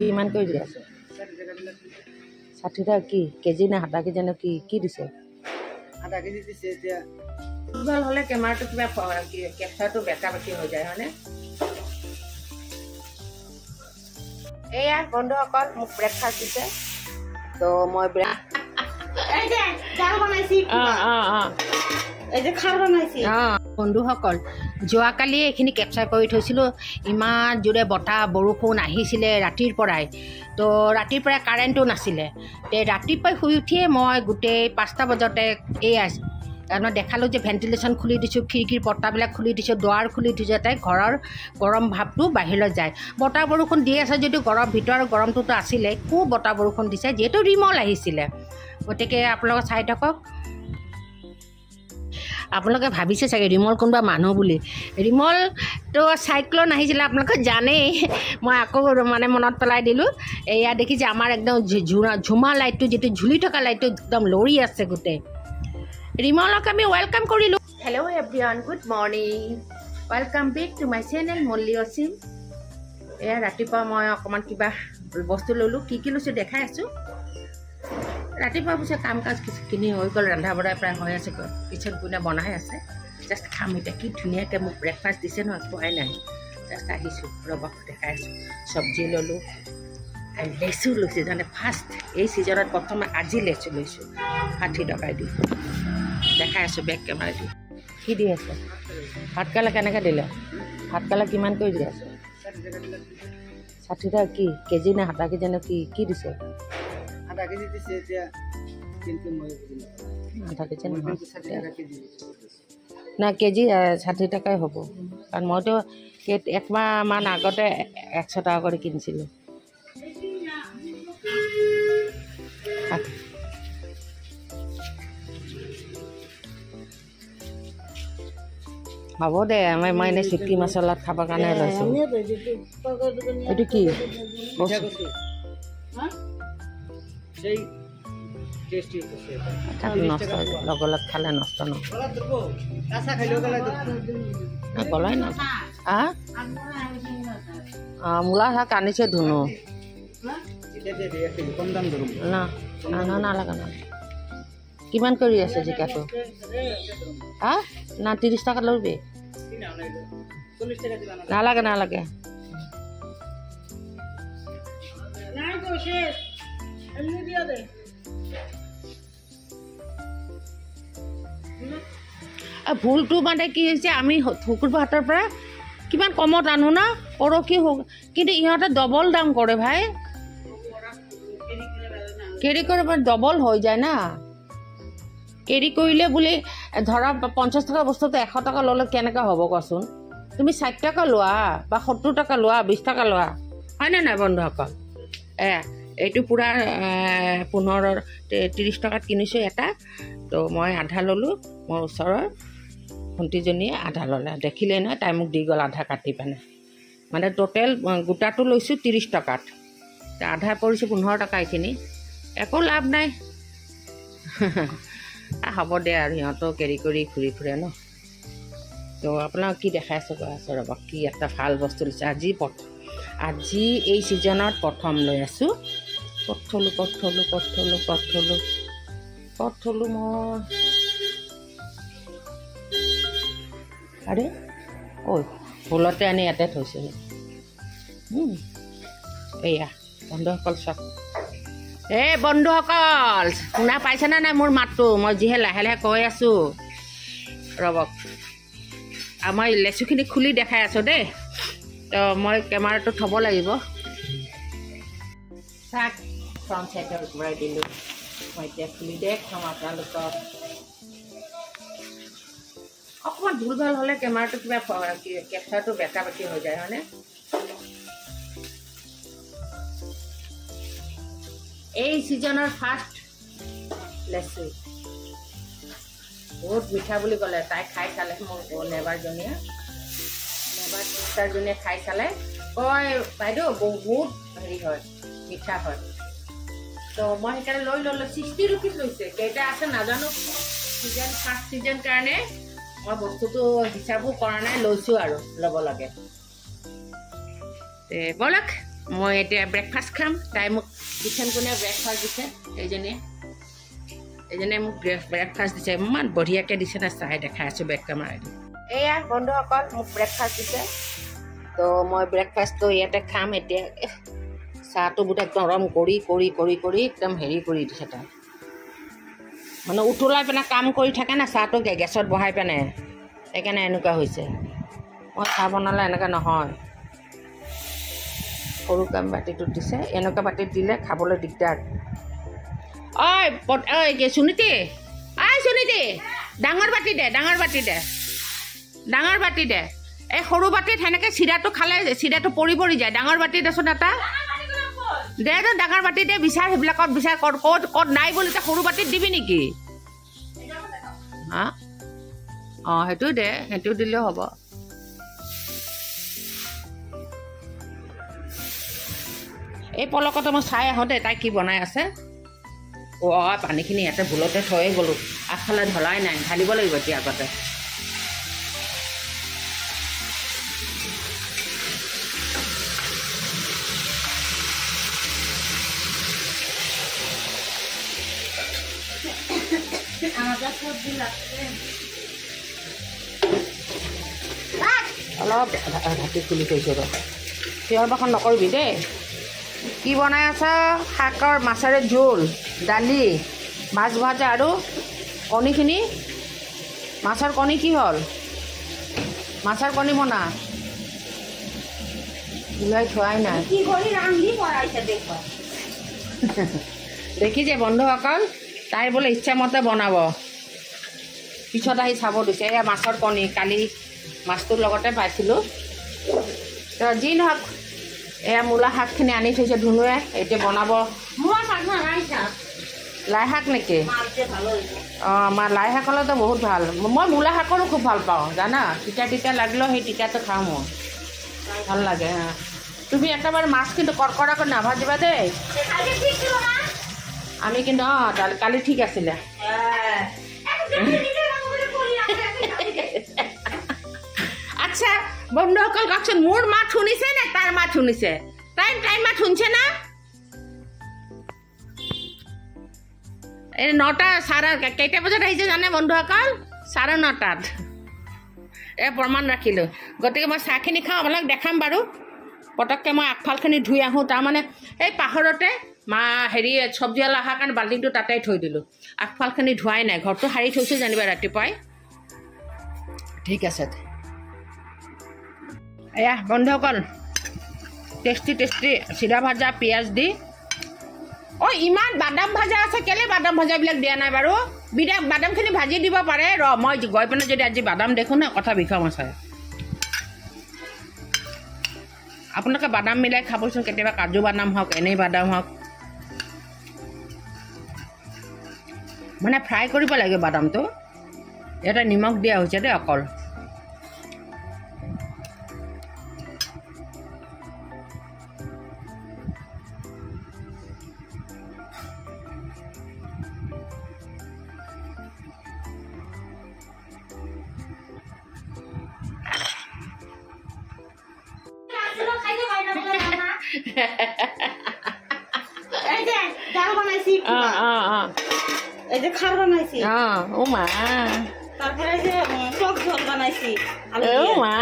কিমান কৰি দি আছে 60 টাকা কি কেজি না আধা কেজি না কি দিছে আধা কেজি দিছে এতিয়া ভাল হলে কেমেৰাটো কিবা কেপচাৰটো বেকা বেকি হৈ যায় হয়নে এয়া বন্ধুসকল মোক ব্ৰেকফাষ্ট দিছে তো মই এই যে ডাল বনাইছি এই যে খাৰ বনাইছি বন্ধুসকল যোৱাকালি এইখিনি কেপচাৰ কৰি থৈছিলোঁ ইমান জোৰে বতাহ বৰষুণ আহিছিলে ৰাতিৰ পৰাই তো ৰাতিৰ পৰাই কাৰেণ্টটো নাছিলে তে ৰাতিপুৱাই শুই উঠিয়ে মই গোটেই 5টা বজাতে মই দেখালোঁ যে ভেণ্টিলেশ্যন খুলি দিছোঁ খিৰিকীৰ পৰ্দাবিলাক খুলি দিছোঁ দুৱাৰ খুলি দিছোঁ যাতে ঘৰৰ গৰম ভাৱটো বাহিৰলৈ যায় বতাহ বৰষুণ দি আছে যদিও ঘৰৰ ভিতৰৰ গৰমটোতো আছিলে খুব বতাহ বৰষুণ দিছে যিহেতু ৰিমল আহিছিলে গতিকে আপোনালোকে চাই থাকক আপোনালোকে ভাবিছে চাগে ৰিমল কোনোবা মানুহ বুলি ৰিমলটো চাইক্লন আহিছিলে আপোনালোকে জানেই মই আকৌ মানে মনত পেলাই দিলোঁ এয়া দেখিছে আমাৰ একদম ঝুমা লাইটটো যিটো ঝুলি থকা লাইটটো একদম লৰি আছে গোটেই ৰিমলক আমি ৱেলকাম কৰিলোঁ hello' everyone good morning welcome back to my channel Malli Asim এয়া ৰাতিপুৱা মই অকণমান কিবা বস্তু ল'লোঁ কি লৈছোঁ দেখাই আছোঁ ৰাতিপুৱা পিছত কাম কাজ কিনি হৈ গ'ল ৰন্ধা বঢ়া প্ৰায় হৈ আছে কিচেন কোনে বনাই আছে জাষ্ট খাম এতিয়া কি ধুনীয়াকৈ মোক ব্ৰেকফাষ্ট দিছে ন খোৱাই নাই জাষ্ট আহিছোঁ ৰ'বক দেখাই আছোঁ চব্জি ল'লোঁ আৰু লেচু লৈছোঁ মানে ফাৰ্ষ্ট এই ছিজনত প্ৰথমে আজি লেচু লৈছোঁ 60 টকাই দি দেখাই আছোঁ বেক কেমেৰা দি কি দি আছে ভাতকেৰেলা কেনেকৈ দিলে ভাতকেৰেলা কিমান কৰি দি আছে 60 টকা কি কেজি নে আধা কেজি নে কি দিছে আধা কেজি দিছে এতিয়া কিন্তু মই বুজি আধা কেজি না কেজি 60 টকাই হ'ব কাৰণ মইতো একমাহমান আগতে 100 টকা কৰি কিনিছিলোঁ হ'ব দে মই এনেই চিকি মছলাত খাবৰ কাৰণে লৈছোঁ এইটো কি নষ্ট লগৰ লগ খালে নষ্ট নগলাই ন মূলা শাক আনিছে ধুনু না নালাগে না কিমান কৰি আছে জিকাটো হা না 30 টকা ল'বি নালাগে ভুলটো মানে কি হৈছে আমি শুকুৰবাৰ হাতৰ পৰা কিমান কমত আনো না পৰহি কিন্তু ইহঁতে ডবল দাম কৰে ভাই কেৰি কৰে ডবল হৈ যায় না কেৰি কৰিলে বুলি ধৰা 50 টকা বস্তুটো 100 টকা ল'লে কেনেকৈ হ'ব কোৱাচোন তুমি 60 টকা লোৱা বা 70 টকা লোৱা 20 টকা লোৱা হয়নে নাই বন্ধুসকল এইটো পূৰা 30 টকাত কিনিছোঁ এটা তো মই আধা ল'লোঁ মোৰ ওচৰৰ ভণ্টিজনীয়ে আধা ল'লে দেখিলে নহয় তাই মোক দি গ'ল আধা কাটি পেলাই মানে টোটেল গোটাটো লৈছোঁ 30 টকাত আধা পৰিছোঁ 15 টকা এইখিনি একো লাভ নাই হ'ব দে আৰু সিহঁতেও কেৰি কৰি ঘূৰি ফুৰে ন তো আপোনাক কি দেখাই আছোঁ কৈ আছোঁ ৰ'ব কি এটা ভাল বস্তু লৈছে আজি এই ছিজনত প্ৰথম লৈ আছোঁ কঁঠালো মই আৰে ঐ ভুলতে আনি ইয়াতে থৈছোঁ এয়া বন্ধুসকল চাওক বন্ধুসকল শুনা পাইছেনে নাই মোৰ মাতটো মই যিহে লাহে লাহে কৈ আছোঁ ৰ'বক মই লেচুখিনি খুলি দেখাই আছোঁ দেই তো মই কেমেৰাটো থ'ব লাগিব চাক ফ্ৰণ্ট চাইডৰ ঘূৰাই দিলোঁ মই এতিয়া খুলি দেখাম আপোনালোকক অকণমান ভুল ভাল হ'লে কেমেৰাটো কিবা কেপচাৰটো বেকা বেকি হৈ যায় হয়নে এই ছিজনৰ ফাৰ্ষ্ট লেচু বহুত মিঠা বুলি ক'লে তাই খাই চালে মোৰ নেবাৰজনীয়ে চিষ্টাৰজনীয়ে খাই চালে কয় বাইদেউ বহুত হেৰি হয় মিঠা হয় তো মই সেইকাৰণে লৈ ল'লোঁ 60 रुपीज লৈছে কেইটা আছে নাজানো ছিজন ফাৰ্ষ্ট ছিজন কাৰণে মই বস্তুটো হিচাপো কৰা নাই লৈছোঁ আৰু ল'ব লাগে ব'লক মই এতিয়া ব্ৰেকফাষ্ট খাম। তাই মোক কিচেন কোনে ব্ৰেকফাষ্ট দিছে, এইজনীয়ে মোক ব্ৰেকফাষ্ট দিছে। ইমান বঢ়িয়াকৈ দিছে না, চাই দেখাই আছোঁ বেক কেমেৰাদি। এয়া বন্ধুসকল মোক ব্ৰেকফাষ্ট দিছে। তো মই ব্ৰেকফাষ্টটো ইয়াতে খাম এতিয়া। চাহটো গোটেই গৰম কৰি কৰি কৰি কৰি একদম হেৰি কৰি দিছে তাই, মানে উতলাই পেলাই কাম কৰি থাকে না, চাহটো গেছত বহাই পেলাই, সেইকাৰণে এনেকুৱা হৈছে। মই চাহ বনালে এনেকুৱা নহয়। সৰু কাম বাতিটোত দিছে, এনেকুৱা বাতিত দিলে খাবলৈ দিগদাৰ। ঐ সুনীতি, সুনীতি, ডাঙৰ বাতি দে, ডাঙৰ বাতি দে, ডাঙৰ বাতি দে। এই সৰু বাতিত সেনেকৈ চিৰাটো খালে চিৰাটো পৰি পৰি যায়। ডাঙৰ বাতি দেচোন এটা দে, ডাঙৰ বাতি দে। বিচাৰ সেইবিলাকত বিচাৰ, ক'ত নাই বুলি সৰু বাতিত দিবি নেকি? হা সেইটো দে, সেইটো দিলেও হ'ব। এই পলকতে মই চাই আহোঁ দে তাই কি বনাই আছে। পানীখিনি ইয়াতে ভুলতে থৈয়ে গ'লোঁ, আগফালে ঢলাই নাই, ঢালিব লাগিব এতিয়া আগতে। অলপ ঢাকি খুলি থৈছোঁ ৰ, চিঞৰ বাখন নকৰিবি দেই। কি বনাই আছ? শাকৰ মাছেৰে জোল, দালি, মাছ ভাজা আৰু কণীখিনি। মাছৰ কণী কি হ'ল? মাছৰ কণী বনা, ওলাই থোৱাই নাই। দেখিছে বন্ধুসকল, তাই বোলে ইচ্ছামতে বনাব, পিছত আহি চাব দিছে। এয়া মাছৰ কণী, কালি মাছটোৰ লগতে পাইছিলোঁ। তো যি নহওক, এয়া মূলা শাকখিনি আনি থৈছে ধুনুৱে, এতিয়া বনাব। লাই শাক নেকি? আমাৰ লাই শাক হ'লেতো বহুত ভাল। মই মূলা শাকৰো খুব ভাল পাওঁ জানা, তিতা তিতা লাগিলেও সেই তিতাটো খাওঁ মই, ভাল লাগে। তুমি একেবাৰে মাছ কিন্তু কড়কড়াকৈ নাভাজিবা দেই। আমি কিন্তু কালি ঠিক আছিলে। আচ্ছা বন্ধুসকল কওকচোন, মোৰ মাত শুনিছে নে তাৰ মাত শুনিছে? তাইৰ মাত শুনিছে না? এই 9টা কেইটা বজাত আহিছে জানে বন্ধুসকল? 9:30। প্ৰমাণ ৰাখিলোঁ। গতিকে মই চাহখিনি খাওঁ, আপোনাক দেখাম বাৰু। পটককৈ মই আগফালখিনি ধুই আহোঁ। তাৰমানে এই পাহৰতে চব্জিৱালা অহাৰ কাৰণে বাল্টিংটো তাতে থৈ দিলোঁ। আগফালখিনি ধোৱাই নাই, ঘৰটো সাৰি থৈছোঁ জানিবা ৰাতিপুৱাই। ঠিক আছে। এয়া বন্ধুসকল, টেষ্টি টেষ্টি চিৰা ভাজা, পিঁয়াজ দি। ইমান বাদাম ভাজা আছে, কেলৈ বাদাম ভাজাবিলাক দিয়া নাই বাৰু? বাদামখিনি ভাজি দিব পাৰে। মই গৈ পিনে যদি আজি বাদাম দেখোঁ ন, কথা বিষম আছে। আপোনালোকে বাদাম মিলাই খাবচোন কেতিয়াবা, কাজু বাদাম হওক, এনেই বাদাম হওক, মানে ফ্ৰাই কৰিব লাগে বাদামটো। ইয়াতে নিমখ দিয়া হৈছে দেই অকল। এই যে খাৰ বনাইছি, মা তারপরে যে টক ঝোল বানাইছি, মা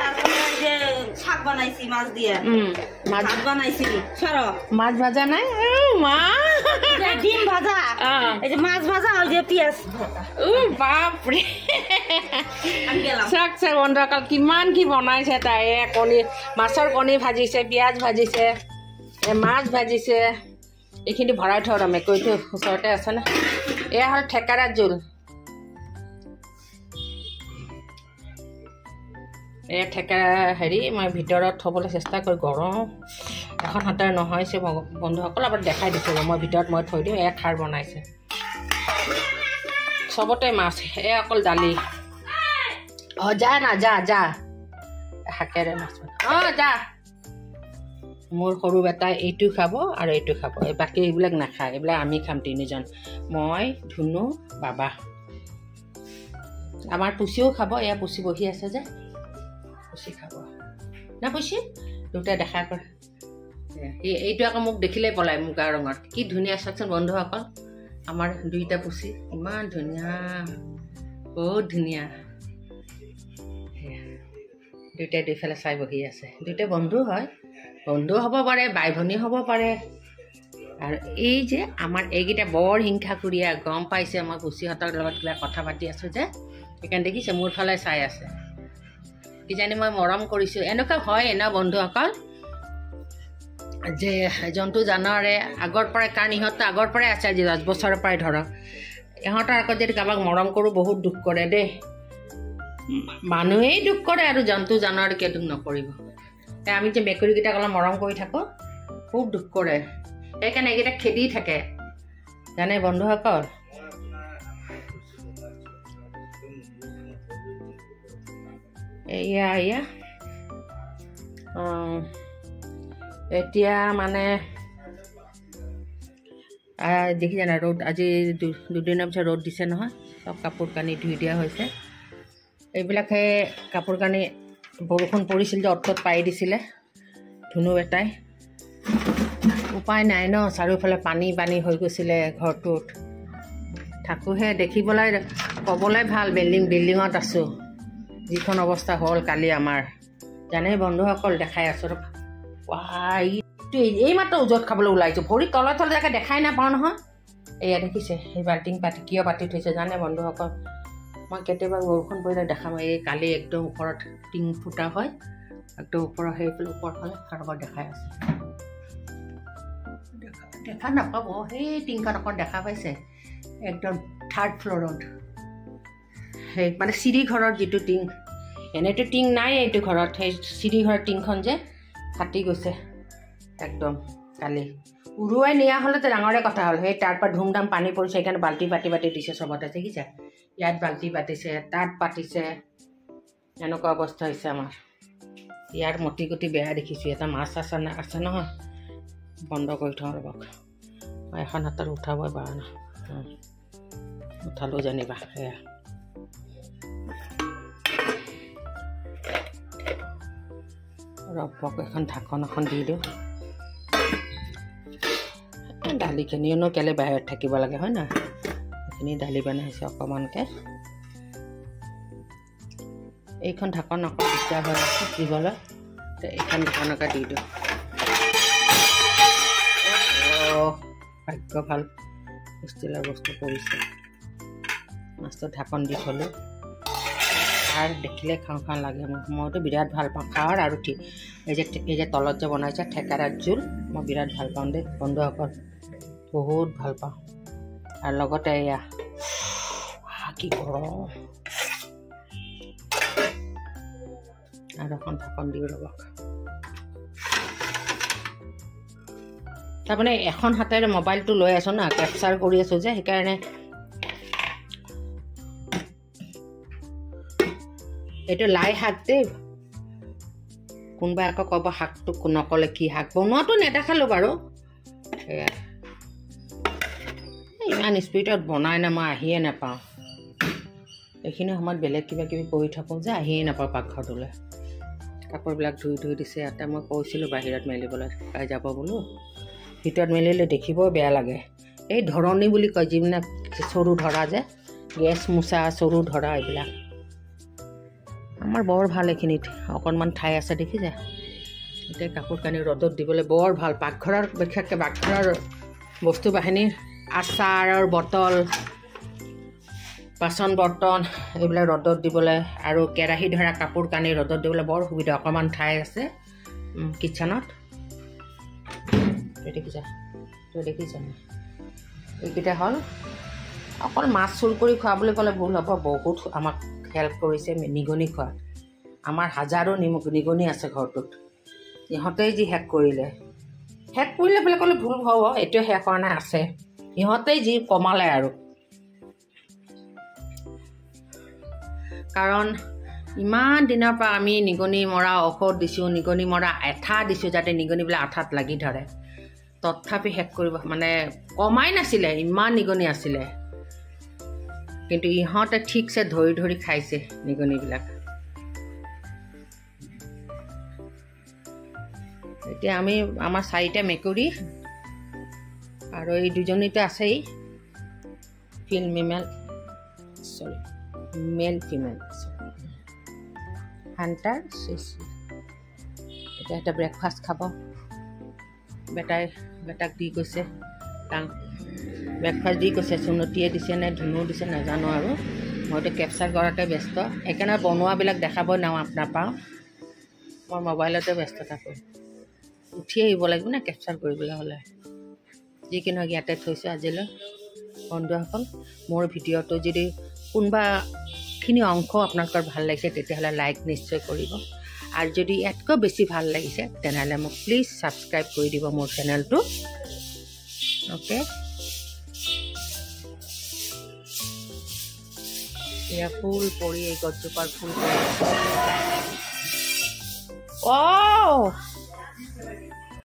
তারপরে যে শাক বানাইছি মাছ দিয়ে, মাছ বানাইছি, সরো মাছ ভাজা নাই, মা ডিম ভাজা, এই যে মাছ ভাজা, ওই যে পিঁয়াজ ভাজা। বাপরে চাক চাক বন্ধুসকল কিমান কি বনাইছে তাই। কণী, মাছৰ কণী ভাজিছে, পিঁয়াজ ভাজিছে, মাছ ভাজিছে। এইখিনি ভৰাই থওঁ ৰ, মেকুৰীটো ওচৰতে আছে না। এয়া হ'ল থেকেৰা জোল। এই থেকেৰা মই ভিতৰত থ'বলৈ চেষ্টা কৰি, গৰম এখন হাতেৰে নহয়ছে বন্ধুসকল। আবাৰ দেখাই দিছোঁ, মই ভিতৰত মই থৈ দিওঁ। এয়া খাৰ বনাইছে, চবতে মাছ, অকল দালি। যা না, যা যা, শাকেৰে মাছ যা। মোৰ সৰু বেটাই এইটো খাব আৰু এইটো খাব, বাকী এইবিলাক নাখায়। এইবিলাক আমি খাম তিনিজন, মই, ধুনু, বাবা। আমাৰ পুচিও খাব। এয়া পুচি বহি আছে যে, পুচি খাব না পুচি? দুটাই দেখা কৰে এইটো আকৌ মোক দেখিলেই পলাই মুগা ৰঙৰ কি ধুনীয়া চাওকচোন বন্ধুসকল আমাৰ দুইটা পুচি ইমান ধুনীয়া বহুত ধুনীয়া দুইটাই দুইফালে চাই বহি আছে দুইটা বন্ধু হয় বন্ধু হ'ব পাৰে বাই ভনী হ'ব পাৰে আৰু এই যে আমাৰ এইকেইটা বৰ হিংসাকুৰীয়া গম পাইছে মই পুচিহঁতৰ লগত কিবা কথা পাতি আছোঁ যে সেইকাৰণে দেখিছে মোৰ ফালে চাই আছে কিজানি মই মৰম কৰিছোঁ এনেকুৱা হয় ন বন্ধুসকল যে জন্তু জানৰে আগৰ পৰাই কাৰণ ইহঁতটো আগৰ পৰাই আছে আজি 10 বছৰৰ পৰাই ধৰক ইহঁতৰ আগত যদি কাৰোবাক মৰম কৰোঁ বহুত দুখ কৰে দেই মানুহেই দুখ কৰে আৰু জন্তু জানৰে কিয় দুখ নকৰিব আমি যে মেকুৰীকেইটাক অলপ মৰম কৰি থাকোঁ খুব দুখ কৰে সেইকাৰণে এইকেইটা খেদি থাকে জানে বন্ধুসকল এয়া এতিয়া মানে দেখিছে না ৰ'দ আজি দুদিনৰ পিছত ৰ'দ দিছে নহয় চব কাপোৰ কানি ধুই দিয়া হৈছে এইবিলাকে কাপোৰ কানি বৰষুণ পৰিছিল যে অতত পাৰি দিছিলে ধুনু এটাই উপায় নাই ন চাৰিওফালে পানী হৈ গৈছিলে ঘৰটোত থাকোঁহে দেখিবলৈ ক'বলৈ ভাল বিল্ডিঙত আছোঁ যিখন অৱস্থা হ'ল কালি আমাৰ জানে বন্ধুসকল দেখাই আছোঁ এই মাত্ৰ ওজত খাবলৈ ওলাইছোঁ ভৰি তলে জেগা দেখাই নাপাওঁ নহয় এয়া দেখিছে এই বাল্টিং পাতি কিয় পাতি থৈছে জানে বন্ধুসকল মই কেতিয়াবা বৰষুণ পৰিলে দেখাম এই কালি একদম ওপৰত টিং ফুটা হয় একদম ওপৰত সেইফালে ওপৰ ফালে কাৰোবাৰ দেখাই আছে দেখা নাপাব সেই টিংখন অকণ দেখা পাইছে একদম 3rd ফ্ল'ৰত সেই মানে চিৰিঘৰৰ যিটো টিং এনেইতো টিং নাই এইটো ঘৰত সেই চিৰিঘৰৰ টিংখন যে ফাটি গৈছে একদম কালি উৰুৱাই নিয়া হ'লেতো ডাঙৰে কথা হ'ল সেই তাৰ পৰা ধুমধাম পানী পৰিছে সেইকাৰণে বাল্টি পাতি দিছে চবতে দেখিছে ইয়াত বাল্টি পাতিছে তাত পাতিছে এনেকুৱা অৱস্থা হৈছে আমাৰ ইয়াৰ মতি গতি বেয়া দেখিছোঁ এটা মাছ আছে নহয় বন্ধ কৰি থওঁ ৰ'বক মই এখন হাতত উঠাবই পৰা নাই উঠালোঁ জানিবা সেয়া ৰ'বক এখন ঢাকন এখন দি দিওঁ দালিখিনিওনো কেলৈ বাহিৰত থাকিব লাগে হয় না এইখিনি দালি বনাইছে অকণমানকৈ এইখন ঢাকন অকণ দিগদাৰ হৈ আছে দিবলৈ এইখন ঢাকনকে দি দিওঁ ভাগ্য ভাল ষ্টিলৰ বস্তু পৰিছে মাছটো ঢাকন দি থ'লোঁ আৰু দেখিলে খাওঁ লাগে মইতো বিৰাট ভাল পাওঁ খাৱাৰ আৰু এই যে তলত যে বনাইছে থেকেৰাৰ জোল মই বিৰাট ভাল পাওঁ দেই বন্ধুসকল বহুত ভাল পাওঁ আৰু লগতে এয়া কি গৰম আৰু এখন ঢাকন দিওঁ ৰ'বক তাৰমানে এখন হাতেৰে মোবাইলটো লৈ আছোঁ না কেপচাৰ কৰি আছোঁ যে সেইকাৰণে এইটো লাই শাক দেই কোনোবাই আকৌ ক'ব শাকটো নক'লে কি শাক বনোৱাটো নেদেখালোঁ বাৰু সেয়া ইমান স্পীডত বনাই না মই আহিয়ে নাপাওঁ এইখিনি সময়ত বেলেগ কিবা কিবি কৰি থাকোঁ যে আহিয়ে নাপাওঁ পাকঘৰটোলৈ কাপোৰবিলাক ধুই দিছে ইয়াতে মই কৈছিলোঁ বাহিৰত মেলিবলৈ পাই যাব বোলো ভিতৰত মেলিলে দেখিবও বেয়া লাগে এই ধৰণী বুলি কয় যিবিলাক চৰু ধৰা যে গেছ মোচা চৰু ধৰা এইবিলাক আমাৰ বৰ ভাল এইখিনিত অকণমান ঠাই আছে দেখিছে এতিয়া কাপোৰ কানি ৰ'দত দিবলৈ বৰ ভাল পাকঘৰৰ বিশেষকৈ পাকঘৰৰ বস্তু বাহিনীৰ আচাৰৰ বটল বাচন বৰ্তন এইবিলাক ৰ'দত দিবলৈ আৰু কেৰাহী ধৰা কাপোৰ কানি ৰ'দত দিবলৈ বৰ সুবিধা অকণমান ঠাই আছে কিটচেনত দেখিছা এইকেইটা হ'ল অকল মাছ চুৰ কৰি খোৱা বুলি ক'লে ভুল হ'ব বহুত আমাক হেল্প কৰিছে নিগনি খোৱাত আমাৰ হাজাৰো নিগনি আছে ঘৰটোত ইহঁতেই যি শেষ কৰিলে বুলি ক'লে ভুল হ'ব এইটোৱে শেষ হোৱা নাই আছে ইহঁতেই যি কমালে আৰু কাৰণ ইমান দিনৰ পৰা আমি নিগনি মৰা ঔষধ দিছোঁ নিগনি মৰা এঠা দিছোঁ যাতে নিগনিবিলাক আঠাত লাগি ধৰে তথাপি শেষ কৰিব মানে কমাই নাছিলে ইমান নিগনি আছিলে কিন্তু ইহঁতে ঠিকছে ধৰি খাইছে নিগনিবিলাক এতিয়া আমি আমাৰ 4টা মেকুৰী আৰু এই দুজনীতো আছেই মেল ফিমেল হাণ্টাৰ চিচি এতিয়া এটা ব্ৰেকফাষ্ট খাব বেটাক দি গৈছে ব্ৰেকফাষ্ট দি গৈছে চুনতিয়ে দিছে নে ধুনু দিছে নাজানো আৰু মইতো কেপচাৰ কৰাতে ব্যস্ত সেইকাৰণে বনোৱাবিলাক দেখাব নাপাওঁ মই মোবাইলতে ব্যস্ত থাকোঁ উঠি আহিব লাগিব না কেপচাৰ কৰিবলৈ হ'লে যি কি নহওক ইয়াতে থৈছোঁ আজিলৈ বন্ধুসকল মোৰ ভিডিঅ'টো যদি কোনোবাখিনি অংশ আপোনালোকৰ ভাল লাগিছে তেতিয়াহ'লে লাইক নিশ্চয় কৰিব আৰু যদি ইয়াতকৈ বেছি ভাল লাগিছে তেনেহ'লে মোক প্লিজ ছাবস্ক্ৰাইব কৰি দিব মোৰ চেনেলটো অ'কে এয়া ফুল পৰি এই গছজোপাৰ ফুল পৰি